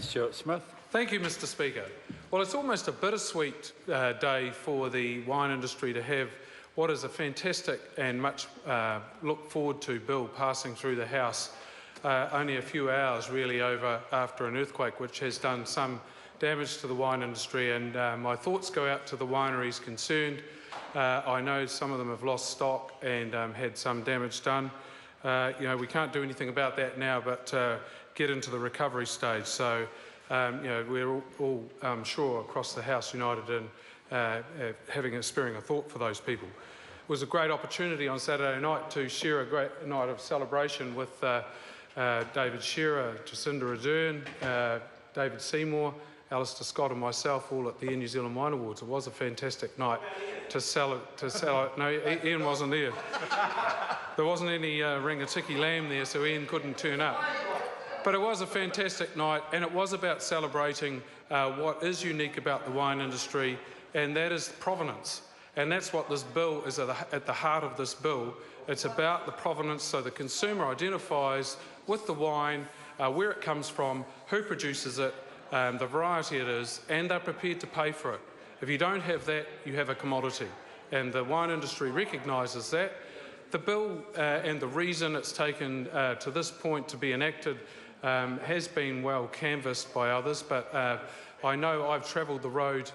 Stewart-Smith. Thank you, Mr Speaker. Well, it's almost a bittersweet day for the wine industry to have what is a fantastic and much look forward to bill passing through the House only a few hours really after an earthquake which has done some damage to the wine industry, and my thoughts go out to the wineries concerned. I know some of them have lost stock and had some damage done. We can't do anything about that now, but get into the recovery stage. So, we're all sure across the House united in sparing a thought for those people. It was a great opportunity on Saturday night to share a great night of celebration with David Shearer, Jacinda Ardern, David Seymour, Alistair Scott and myself, all at the Air New Zealand Wine Awards. It was a fantastic night to sell. No, Ian wasn't there. There wasn't any Rangatiki lamb there, so Ian couldn't turn up. But it was a fantastic night, and it was about celebrating what is unique about the wine industry, and that is provenance. And that's what this bill is at the heart of this bill. It's about the provenance, so the consumer identifies with the wine, where it comes from, who produces it, the variety it is, and they're prepared to pay for it. If you don't have that, you have a commodity. And the wine industry recognises that. The bill and the reason it's taken to this point to be enacted has been well canvassed by others, but I know I've travelled the road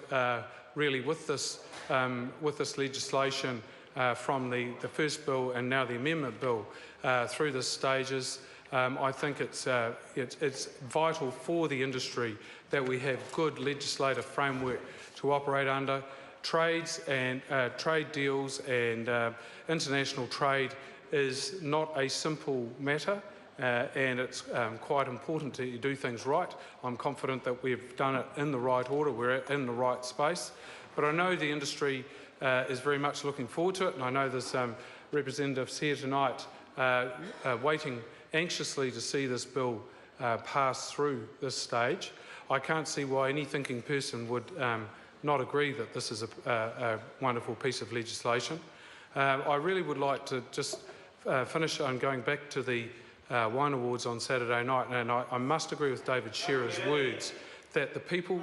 really with this legislation from the first bill and now the amendment bill through the stages. I think it's vital for the industry that we have good legislative framework to operate under. Trades and trade deals and international trade is not a simple matter, and it's quite important to do things right. I'm confident that we've done it in the right order, we're in the right space, but I know the industry is very much looking forward to it, and I know there's representatives here tonight waiting anxiously to see this bill pass through this stage. I can't see why any thinking person would not agree that this is a wonderful piece of legislation. I really would like to just finish on going back to the Wine Awards on Saturday night, and I must agree with David Shearer's words that the people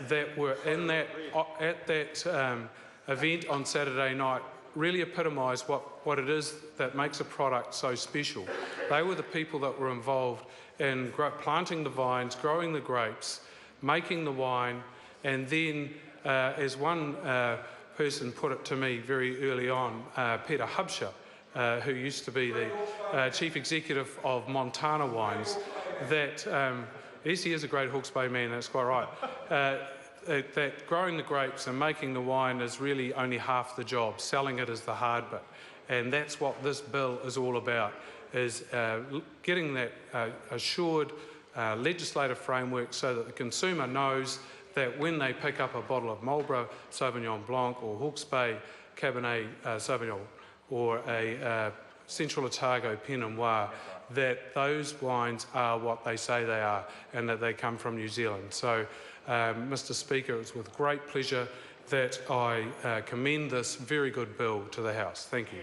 that were in at that event on Saturday night really epitomised what it is that makes a product so special. They were the people that were involved in planting the vines, growing the grapes, making the wine, and then, as one person put it to me very early on, Peter Hubscher, who used to be the chief executive of Montana Wines, that, yes, he is a great Hawke's Bay man, that's quite right, that growing the grapes and making the wine is really only half the job. Selling it is the hard bit. And that's what this bill is all about, is getting that assured legislative framework so that the consumer knows that when they pick up a bottle of Marlborough Sauvignon Blanc or Hawke's Bay Cabernet Sauvignon or a Central Otago Pinot Noir, that those wines are what they say they are and that they come from New Zealand. So, Mr Speaker, it's with great pleasure that I commend this very good bill to the House. Thank you.